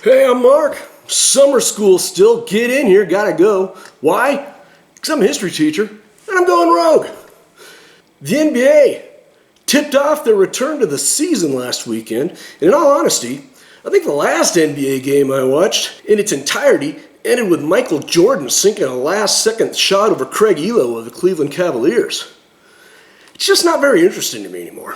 Hey, I'm Mark. Summer school still. Get in here, gotta go. Why? Because I'm a history teacher, and I'm going rogue. The NBA tipped off their return to the season last weekend, and in all honesty, I think the last NBA game I watched, in its entirety, ended with Michael Jordan sinking a last-second shot over Craig Elo of the Cleveland Cavaliers. It's just not very interesting to me anymore.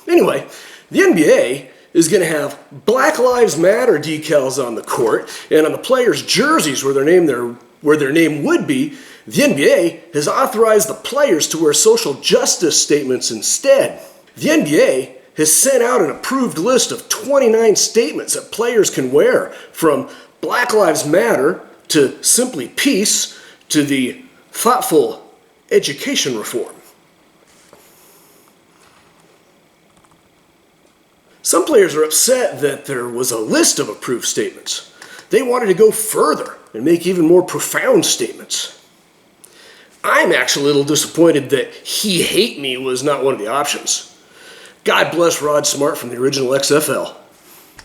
Anyway, the NBA is going to have Black Lives Matter decals on the court, and on the players' jerseys where their name would be, the NBA has authorized the players to wear social justice statements instead. The NBA has sent out an approved list of 29 statements that players can wear, from Black Lives Matter to simply peace to the thoughtful education reform. Some players are upset that there was a list of approved statements. They wanted to go further and make even more profound statements. I'm actually a little disappointed that "he hate me" was not one of the options. God bless Rod Smart from the original XFL.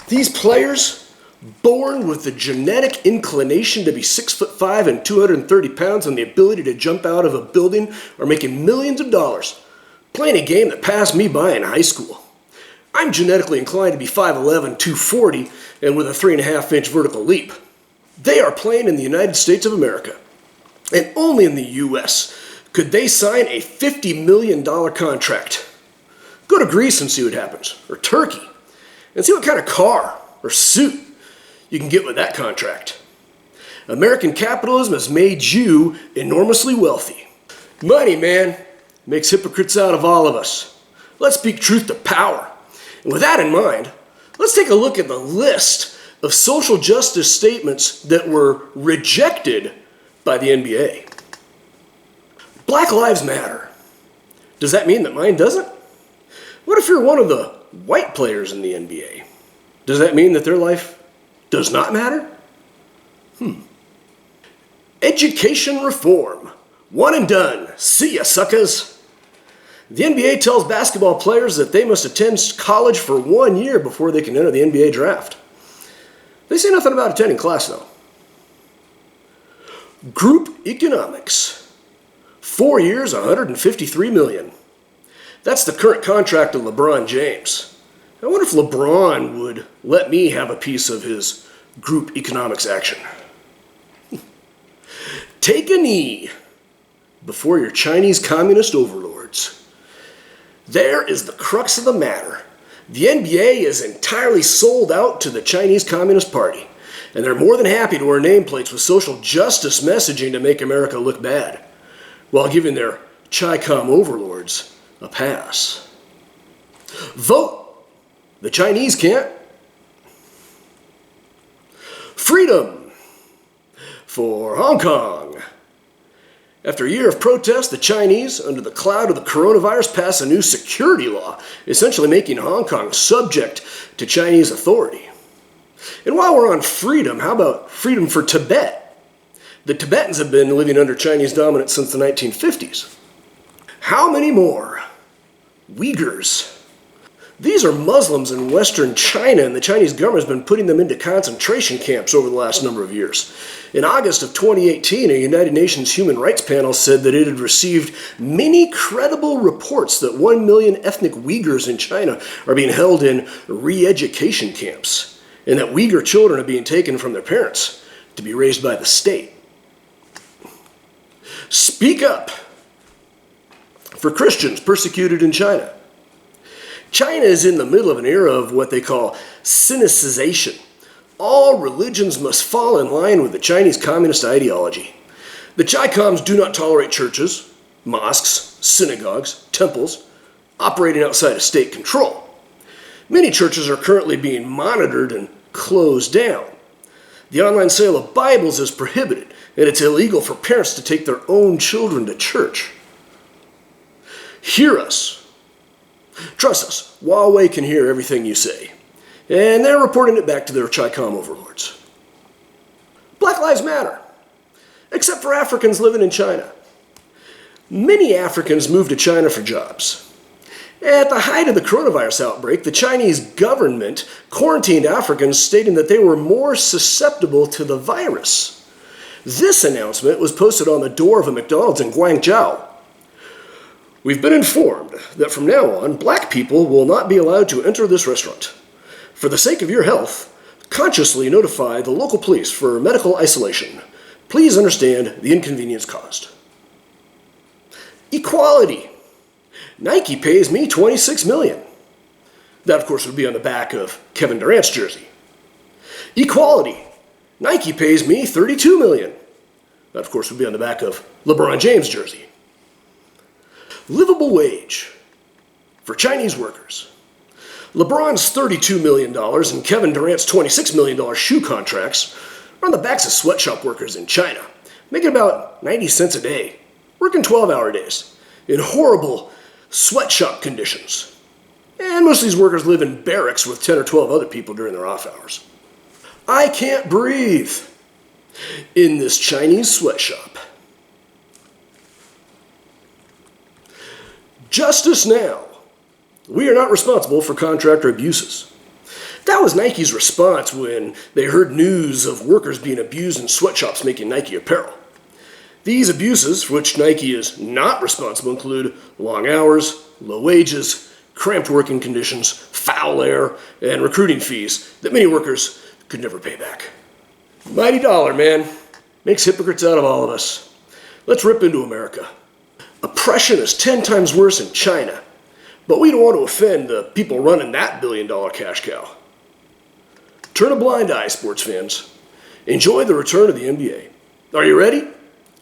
These players, born with the genetic inclination to be 6'5" and 230 pounds and the ability to jump out of a building, are making millions of dollars playing a game that passed me by in high school. I'm genetically inclined to be 5'11", 240, and with a 3.5-inch vertical leap. They are playing in the United States of America, and only in the U.S. could they sign a $50 million contract. Go to Greece and see what happens, or Turkey, and see what kind of car or suit you can get with that contract. American capitalism has made you enormously wealthy. Money, man, makes hypocrites out of all of us. Let's speak truth to power. And with that in mind, let's take a look at the list of social justice statements that were rejected by the NBA. Black Lives Matter. Does that mean that mine doesn't? What if you're one of the white players in the NBA? Does that mean that their life does not matter? Education reform. One and done. See ya, suckers. The NBA tells basketball players that they must attend college for 1 year before they can enter the NBA draft. They say nothing about attending class, though. Group economics. 4 years, $153 million. That's the current contract of LeBron James. I wonder if LeBron would let me have a piece of his group economics action. Take a knee before your Chinese communist overlords. There is the crux of the matter. The NBA is entirely sold out to the Chinese Communist Party, and they're more than happy to wear nameplates with social justice messaging to make America look bad, while giving their Chi-Com overlords a pass. Vote! The Chinese can't. Freedom for Hong Kong. After a year of protest, the Chinese, under the cloud of the coronavirus, passed a new security law, essentially making Hong Kong subject to Chinese authority. And while we're on freedom, how about freedom for Tibet? The Tibetans have been living under Chinese dominance since the 1950s. How many more? Uyghurs. These are Muslims in Western China, and the Chinese government has been putting them into concentration camps over the last number of years. In August of 2018, a United Nations Human Rights panel said that it had received many credible reports that 1 million ethnic Uyghurs in China are being held in re-education camps, and that Uyghur children are being taken from their parents to be raised by the state. Speak up for Christians persecuted in China. China is in the middle of an era of what they call sinicization. All religions must fall in line with the Chinese communist ideology. The Chi-Coms do not tolerate churches, mosques, synagogues, temples, operating outside of state control. Many churches are currently being monitored and closed down. The online sale of Bibles is prohibited, and it's illegal for parents to take their own children to church. Hear us. Trust us, Huawei can hear everything you say. And they're reporting it back to their Chi-Com overlords. Black Lives Matter, except for Africans living in China. Many Africans move to China for jobs. At the height of the coronavirus outbreak, the Chinese government quarantined Africans, stating that they were more susceptible to the virus. This announcement was posted on the door of a McDonald's in Guangzhou. We've been informed that from now on, black people will not be allowed to enter this restaurant. For the sake of your health, consciously notify the local police for medical isolation. Please understand the inconvenience caused. Equality. Nike pays me $26 million. That, of course, would be on the back of Kevin Durant's jersey. Equality. Nike pays me $32 million. That, of course, would be on the back of LeBron James' jersey. Livable wage for Chinese workers. LeBron's $32 million and Kevin Durant's $26 million shoe contracts are on the backs of sweatshop workers in China, making about 90 cents a day, working 12-hour days, in horrible sweatshop conditions. And most of these workers live in barracks with 10 or 12 other people during their off hours. I can't breathe in this Chinese sweatshop. Justice now. We are not responsible for contractor abuses. That was Nike's response when they heard news of workers being abused in sweatshops making Nike apparel. These abuses, for which Nike is not responsible, include long hours, low wages, cramped working conditions, foul air, and recruiting fees that many workers could never pay back. Mighty dollar, man. Makes hypocrites out of all of us. Let's rip into America. Oppression is 10 times worse in China, but we don't want to offend the people running that billion-dollar cash cow. Turn a blind eye, sports fans. Enjoy the return of the NBA. Are you ready?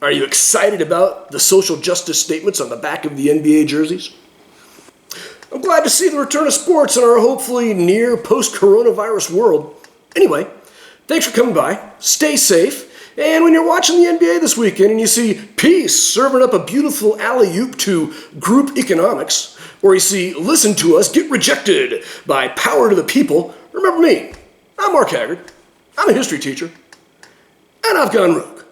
Are you excited about the social justice statements on the back of the NBA jerseys? I'm glad to see the return of sports in our hopefully near post-coronavirus world. Anyway, thanks for coming by. Stay safe. And when you're watching the NBA this weekend and you see Peace serving up a beautiful alley-oop to group economics, or you see Listen to Us get rejected by Power to the People, remember me. I'm Mark Haggard. I'm a history teacher. And I've gone rogue.